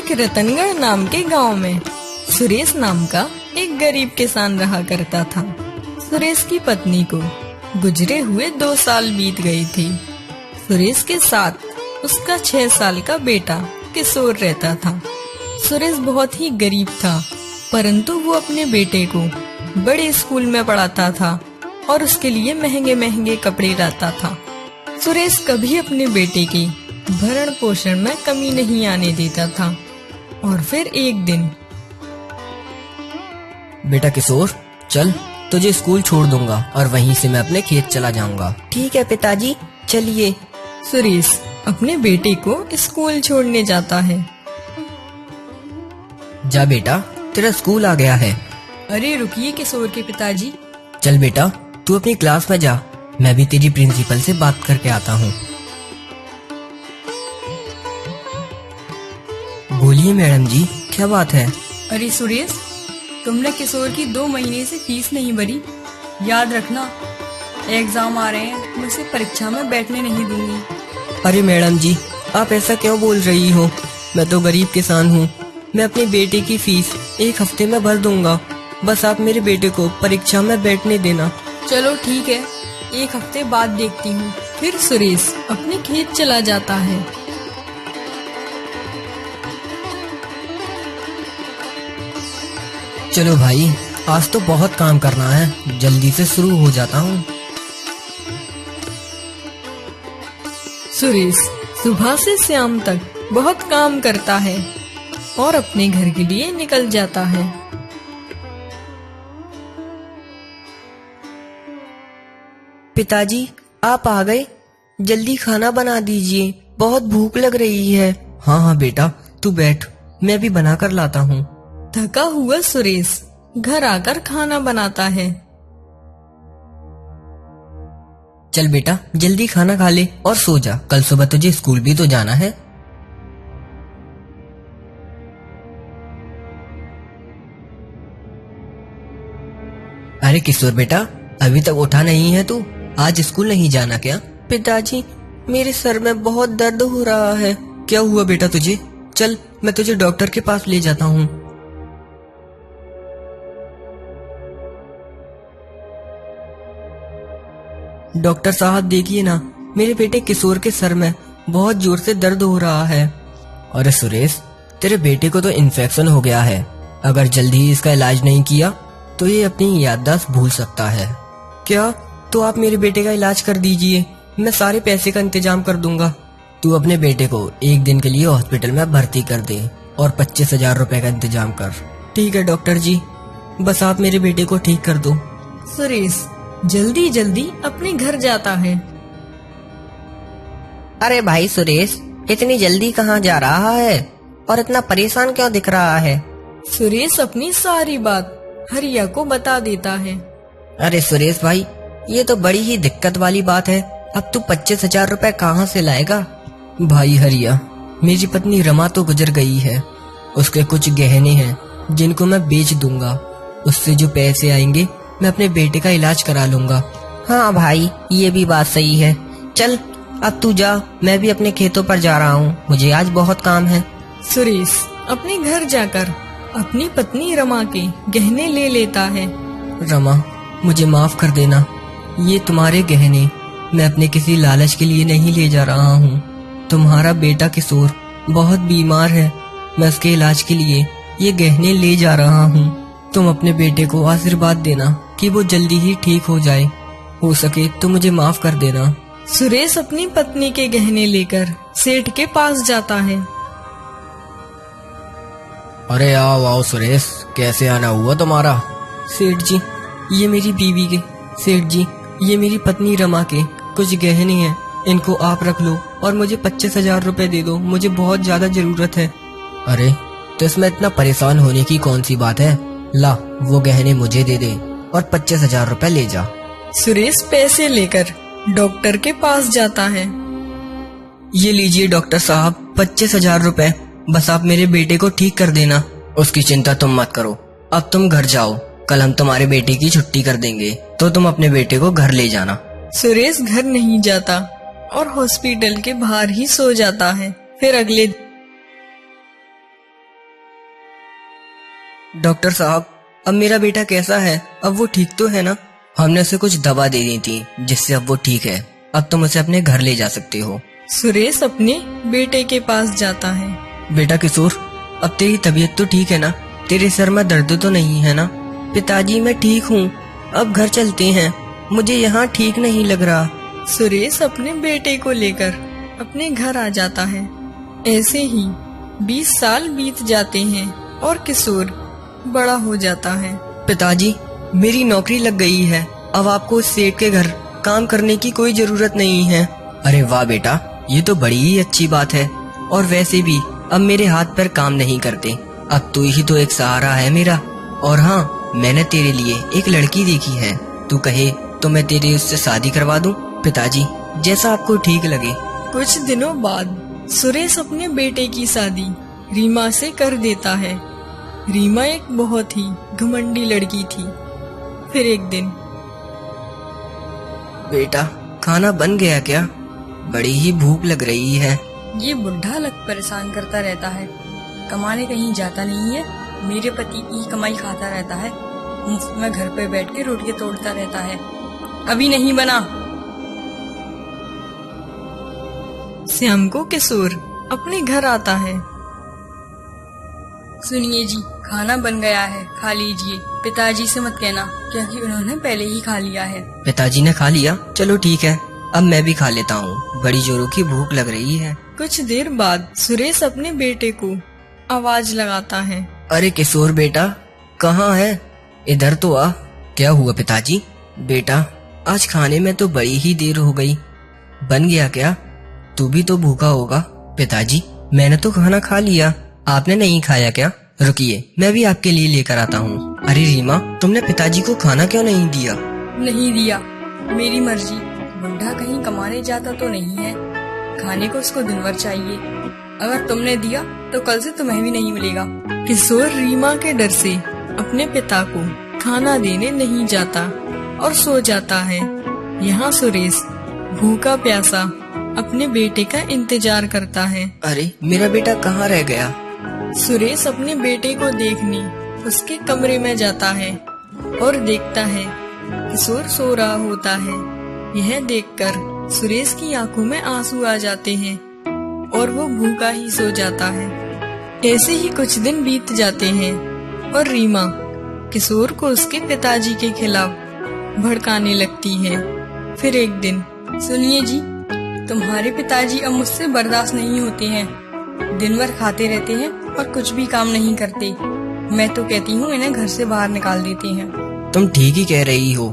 एक रतनगढ़ नाम के गांव में सुरेश नाम का एक गरीब किसान रहा करता था। सुरेश की पत्नी को गुजरे हुए 2 साल बीत गई थी। सुरेश के साथ उसका 6 साल का बेटा किशोर रहता था। सुरेश बहुत ही गरीब था, परंतु वो अपने बेटे को बड़े स्कूल में पढ़ाता था और उसके लिए महंगे महंगे कपड़े लाता था। सुरेश कभी अपने बेटे की भरण पोषण में कमी नहीं आने देता था। और फिर एक दिन, बेटा किशोर, चल तुझे स्कूल छोड़ दूंगा और वहीं से मैं अपने खेत चला जाऊंगा। ठीक है पिताजी, चलिए। सुरेश अपने बेटे को स्कूल छोड़ने जाता है। जा बेटा, तेरा स्कूल आ गया है। अरे रुकिए किशोर के पिताजी। चल बेटा, तू अपनी क्लास में जा, मैं भी तेरी प्रिंसिपल से बात करके आता हूँ। बोलिए मैडम जी, क्या बात है? अरे सुरेश, तुमने किशोर की 2 महीने से फीस नहीं भरी। याद रखना, एग्जाम आ रहे हैं, मैं उसे परीक्षा में बैठने नहीं दूंगी। अरे मैडम जी, आप ऐसा क्यों बोल रही हो? मैं तो गरीब किसान हूँ, मैं अपने बेटे की फीस 1 हफ्ते में भर दूंगा। बस आप मेरे बेटे को परीक्षा में बैठने देना। चलो ठीक है, 1 हफ्ते बाद देखती हूँ। फिर सुरेश अपने खेत चला जाता है। चलो भाई, आज तो बहुत काम करना है, जल्दी से शुरू हो जाता हूँ। सुरेश सुबह से शाम तक बहुत काम करता है और अपने घर के लिए निकल जाता है। पिताजी, आप आ गए? जल्दी खाना बना दीजिए, बहुत भूख लग रही है। हाँ हाँ बेटा, तू बैठ, मैं भी बना कर लाता हूँ। थका हुआ सुरेश घर आकर खाना बनाता है। चल बेटा, जल्दी खाना खा ले और सो जा, कल सुबह तुझे स्कूल भी तो जाना है। अरे किशोर बेटा, अभी तक उठा नहीं है तू? आज स्कूल नहीं जाना क्या? पिताजी, मेरे सर में बहुत दर्द हो रहा है। क्या हुआ बेटा तुझे? चल, मैं तुझे डॉक्टर के पास ले जाता हूँ। डॉक्टर साहब देखिए ना, मेरे बेटे किशोर के सर में बहुत जोर से दर्द हो रहा है। अरे सुरेश, तेरे बेटे को तो इन्फेक्शन हो गया है। अगर जल्दी ही इसका इलाज नहीं किया तो ये अपनी याददाश्त भूल सकता है। क्या? तो आप मेरे बेटे का इलाज कर दीजिए, मैं सारे पैसे का इंतजाम कर दूंगा। तू अपने बेटे को 1 दिन के लिए हॉस्पिटल में भर्ती कर दे और 25,000 रुपए का इंतजाम कर। ठीक है डॉक्टर जी, बस आप मेरे बेटे को ठीक कर दो। सुरेश जल्दी जल्दी अपने घर जाता है। अरे भाई सुरेश, इतनी जल्दी कहाँ जा रहा है और इतना परेशान क्यों दिख रहा है? सुरेश अपनी सारी बात हरिया को बता देता है। अरे सुरेश भाई, ये तो बड़ी ही दिक्कत वाली बात है। अब तू 25,000 रुपए कहाँ से लाएगा? भाई हरिया, मेरी पत्नी रमा तो गुजर गई है, उसके कुछ गहने हैं जिनको मैं बेच दूंगा। उससे जो पैसे आएंगे मैं अपने बेटे का इलाज करा लूंगा। हाँ भाई, ये भी बात सही है। चल अब तू जा, मैं भी अपने खेतों पर जा रहा हूँ, मुझे आज बहुत काम है। सुरेश अपने घर जाकर अपनी पत्नी रमा के गहने ले लेता है। रमा, मुझे माफ कर देना, ये तुम्हारे गहने मैं अपने किसी लालच के लिए नहीं ले जा रहा हूँ। तुम्हारा बेटा किशोर बहुत बीमार है, मैं उसके इलाज के लिए ये गहने ले जा रहा हूँ। तुम अपने बेटे को आशीर्वाद देना कि वो जल्दी ही ठीक हो जाए। हो सके तो मुझे माफ कर देना। सुरेश अपनी पत्नी के गहने लेकर सेठ के पास जाता है। अरे आओ आओ सुरेश, कैसे आना हुआ तुम्हारा? सेठ जी, ये मेरी बीवी के। सेठ जी, ये मेरी पत्नी रमा के कुछ गहने हैं, इनको आप रख लो और मुझे 25,000 रुपए दे दो, मुझे बहुत ज्यादा जरूरत है। अरे तो इसमें इतना परेशान होने की कौन सी बात है? ला, वो गहने मुझे दे दे और 25,000 रुपए ले जा। सुरेश पैसे लेकर डॉक्टर के पास जाता है। ये लीजिए डॉक्टर साहब, 25,000 रुपए, बस आप मेरे बेटे को ठीक कर देना। उसकी चिंता तुम मत करो, अब तुम घर जाओ, कल हम तुम्हारे बेटे की छुट्टी कर देंगे, तो तुम अपने बेटे को घर ले जाना। सुरेश घर नहीं जाता और हॉस्पिटल के बाहर ही सो जाता है। फिर अगले डॉक्टर साहब, अब मेरा बेटा कैसा है? अब वो ठीक तो है ना? हमने उसे कुछ दवा दे दी थी जिससे अब वो ठीक है। अब तुम उसे अपने घर ले जा सकते हो। सुरेश अपने बेटे के पास जाता है। बेटा किशोर, अब तेरी तबीयत तो ठीक है ना? तेरे सर में दर्द तो नहीं है ना? पिताजी मैं ठीक हूँ, अब घर चलते हैं, मुझे यहाँ ठीक नहीं लग रहा। सुरेश अपने बेटे को लेकर अपने घर आ जाता है। ऐसे ही 20 साल बीत जाते हैं और किशोर बड़ा हो जाता है। पिताजी, मेरी नौकरी लग गई है, अब आपको उस सेठ के घर काम करने की कोई जरूरत नहीं है। अरे वाह बेटा, ये तो बड़ी ही अच्छी बात है। और वैसे भी अब मेरे हाथ पैर काम नहीं करते, अब तू ही तो एक सहारा है मेरा। और हाँ, मैंने तेरे लिए एक लड़की देखी है, तू कहे तो मैं तेरी उससे शादी करवा दूं। पिताजी, जैसा आपको ठीक लगे। कुछ दिनों बाद सुरेश अपने बेटे की शादी रीमा से कर देता है। रीमा एक बहुत ही घमंडी लड़की थी। फिर एक दिन, बेटा खाना बन गया क्या? बड़ी ही भूख लग रही है। ये बुढ़ा अलग परेशान करता रहता है, कमाने कहीं जाता नहीं है, मेरे पति की कमाई खाता रहता है, मुफ्त में घर पे बैठ के रोटियां तोड़ता रहता है, अभी नहीं बना। शाम को किशोर अपने घर आता है। सुनिए जी, खाना बन गया है, खा लीजिए। पिताजी से मत कहना क्योंकि उन्होंने पहले ही खा लिया है। पिताजी ने खा लिया? चलो ठीक है, अब मैं भी खा लेता हूँ, बड़ी जोरों की भूख लग रही है। कुछ देर बाद सुरेश अपने बेटे को आवाज लगाता है। अरे किशोर बेटा, कहाँ है? इधर तो आ। क्या हुआ पिताजी? बेटा, आज खाने में तो बड़ी ही देर हो गई, बन गया क्या? तू भी तो भूखा होगा। पिताजी, मैंने तो खाना खा लिया, आपने नहीं खाया क्या? रुकिए, मैं भी आपके लिए लेकर आता हूँ। अरे रीमा, तुमने पिताजी को खाना क्यों नहीं दिया? नहीं दिया, मेरी मर्जी। बुढ़ा कहीं कमाने जाता तो नहीं है, खाने को उसको दिन भर चाहिए। अगर तुमने दिया तो कल से तुम्हें भी नहीं मिलेगा। किशोर रीमा के डर से अपने पिता को खाना देने नहीं जाता और सो जाता है। यहाँ सुरेश भूखा प्यासा अपने बेटे का इंतजार करता है। अरे मेरा बेटा कहाँ रह गया? सुरेश अपने बेटे को देखने उसके कमरे में जाता है और देखता है किशोर सो रहा होता है। यह देखकर सुरेश की आंखों में आंसू आ जाते हैं और वो भूखा ही सो जाता है। ऐसे ही कुछ दिन बीत जाते हैं और रीमा किशोर को उसके पिताजी के खिलाफ भड़काने लगती है। फिर एक दिन, सुनिए जी, तुम्हारे पिताजी अब मुझसे बर्दाश्त नहीं होते हैं, दिन भर खाते रहते हैं और कुछ भी काम नहीं करते। मैं तो कहती हूँ इन्हें घर से बाहर निकाल देते हैं। तुम ठीक ही कह रही हो।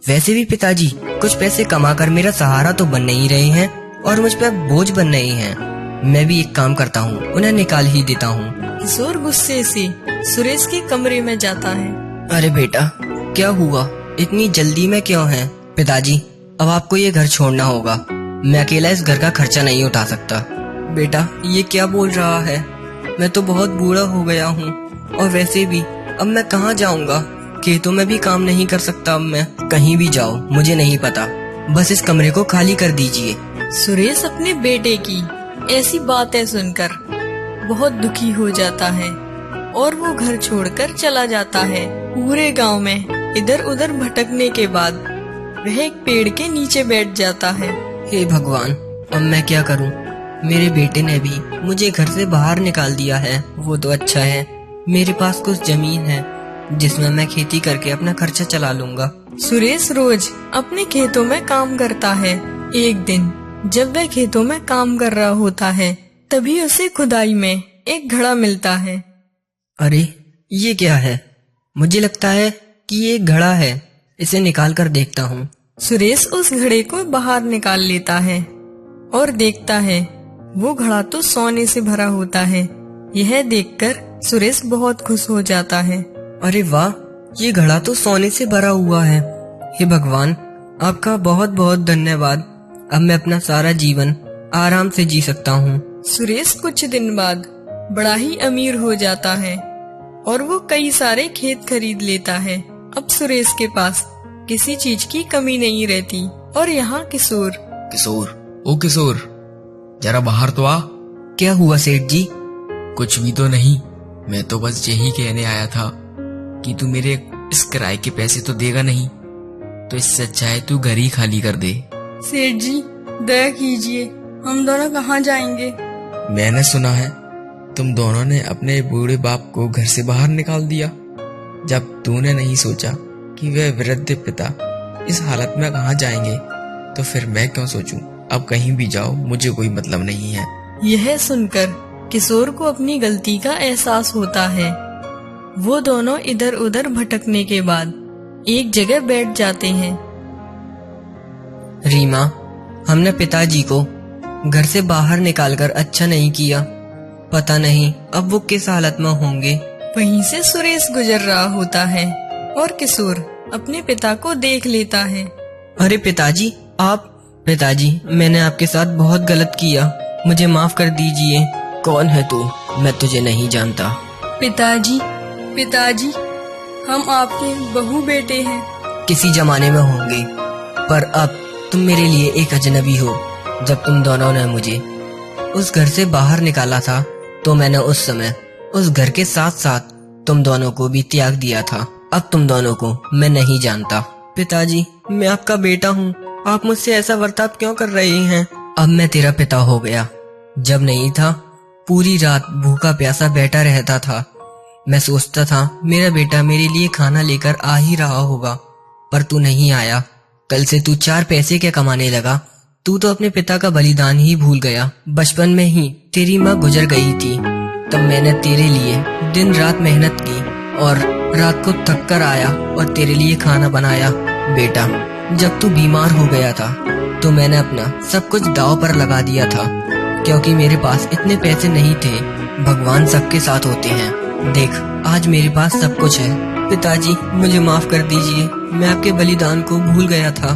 वैसे भी पिताजी कुछ पैसे कमाकर मेरा सहारा तो बन नहीं रहे हैं और मुझ पर बोझ बन रहे हैं। मैं भी एक काम करता हूँ, उन्हें निकाल ही देता हूँ। किशोर गुस्से से सुरेश के कमरे में जाता है। अरे बेटा, क्या हुआ? इतनी जल्दी में क्यों है? पिताजी, अब आपको ये घर छोड़ना होगा, मैं अकेला इस घर का खर्चा नहीं उठा सकता। बेटा, ये क्या बोल रहा है? मैं तो बहुत बूढ़ा हो गया हूँ और वैसे भी अब मैं कहाँ जाऊँगा? खेतों में भी काम नहीं कर सकता। अब मैं कहीं भी जाओ, मुझे नहीं पता, बस इस कमरे को खाली कर दीजिए। सुरेश अपने बेटे की ऐसी बातें सुनकर बहुत दुखी हो जाता है और वो घर छोड़कर चला जाता है। पूरे गांव में इधर उधर भटकने के बाद वह एक पेड़ के नीचे बैठ जाता है। हे भगवान, अब मैं क्या करूं? मेरे बेटे ने भी मुझे घर से बाहर निकाल दिया है। वो तो अच्छा है, मेरे पास कुछ जमीन है जिसमें मैं खेती करके अपना खर्चा चला लूंगा। सुरेश रोज अपने खेतों में काम करता है। एक दिन जब वह खेतों में काम कर रहा होता है, तभी उसे खुदाई में एक घड़ा मिलता है। अरे ये क्या है? मुझे लगता है कि ये एक घड़ा है, इसे निकाल कर देखता हूँ। सुरेश उस घड़े को बाहर निकाल लेता है और देखता है वो घड़ा तो सोने से भरा होता है। यह देखकर सुरेश बहुत खुश हो जाता है। अरे वाह, ये घड़ा तो सोने से भरा हुआ है। हे भगवान, आपका बहुत बहुत धन्यवाद। अब मैं अपना सारा जीवन आराम से जी सकता हूँ। सुरेश कुछ दिन बाद बड़ा ही अमीर हो जाता है और वो कई सारे खेत खरीद लेता है। अब सुरेश के पास किसी चीज की कमी नहीं रहती। और यहाँ किशोर ओ किशोर, जरा बाहर तो आ। क्या हुआ सेठ जी? कुछ भी तो नहीं, मैं तो बस यही कहने आया था कि तू मेरे इस किराए के पैसे तो देगा नहीं, तो इससे अच्छा है तू घर ही खाली कर दे। सेठ जी दया कीजिए, हम दोनों कहाँ जाएंगे? मैंने सुना है तुम दोनों ने अपने बूढ़े बाप को घर से बाहर निकाल दिया। जब तूने नहीं सोचा कि वह वृद्ध पिता इस हालत में कहाँ जाएंगे, तो फिर मैं क्यों सोचूं? अब कहीं भी जाओ, मुझे कोई मतलब नहीं है। यह सुनकर किशोर को अपनी गलती का एहसास होता है। वो दोनों इधर उधर भटकने के बाद एक जगह बैठ जाते हैं। रीमा, हमने पिताजी को घर से बाहर निकालकर अच्छा नहीं किया। पता नहीं अब वो किस हालत में होंगे। वहीं से सुरेश गुजर रहा होता है और किशोर अपने पिता को देख लेता है। अरे पिताजी, आप। पिताजी, मैंने आपके साथ बहुत गलत किया, मुझे माफ कर दीजिए। कौन है तू? मैं तुझे नहीं जानता। पिताजी, पिताजी, हम आपके बहू बेटे हैं। किसी जमाने में होंगे, पर अब तुम मेरे लिए एक अजनबी हो। जब तुम दोनों ने मुझे उस घर से बाहर निकाला था, तो मैंने उस समय उस घर के साथ साथ तुम दोनों को भी त्याग दिया था। अब तुम दोनों को मैं नहीं जानता। पिताजी, मैं आपका बेटा हूँ, आप मुझसे ऐसा बर्ताव क्यों कर रहे हैं? अब मैं तेरा पिता हो गया। जब नहीं था, पूरी रात भूखा प्यासा बैठा रहता था। मैं सोचता था मेरा बेटा मेरे लिए खाना लेकर आ ही रहा होगा, पर तू नहीं आया। कल से तू 4 पैसे क्या कमाने लगा। तू तो अपने पिता का बलिदान ही भूल गया। बचपन में ही तेरी माँ गुजर गई थी, तब मैंने तेरे लिए दिन रात मेहनत की और रात को थक कर आया और तेरे लिए खाना बनाया। बेटा, जब तू बीमार हो गया था, तो मैंने अपना सब कुछ दांव पर लगा दिया था, क्योंकि मेरे पास इतने पैसे नहीं थे। भगवान सबके साथ होते हैं। देख, आज मेरे पास सब कुछ है। पिताजी, मुझे माफ कर दीजिए, मैं आपके बलिदान को भूल गया था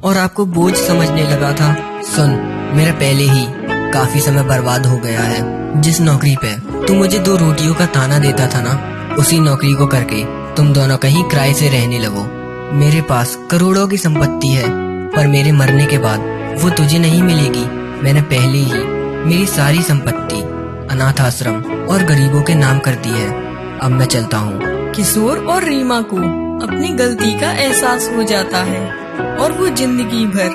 और आपको बोझ समझने लगा था। सुन, मेरा पहले ही काफी समय बर्बाद हो गया है। जिस नौकरी पे तू मुझे 2 रोटियों का ताना देता था ना, उसी नौकरी को करके तुम दोनों कहीं किराए से रहने लगो। मेरे पास करोड़ों की संपत्ति है, पर मेरे मरने के बाद वो तुझे नहीं मिलेगी। मैंने पहले ही मेरी सारी संपत्ति अनाथ आश्रम और गरीबों के नाम कर दी है। अब मैं चलता हूँ। किशोर और रीमा को अपनी गलती का एहसास हो जाता है और वो जिंदगी भर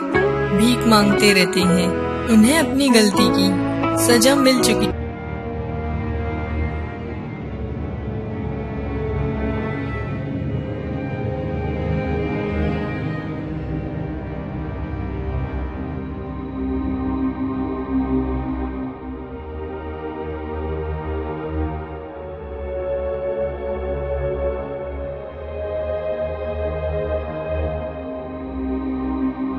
भीख मांगते रहते हैं। उन्हें अपनी गलती की सजा मिल चुकी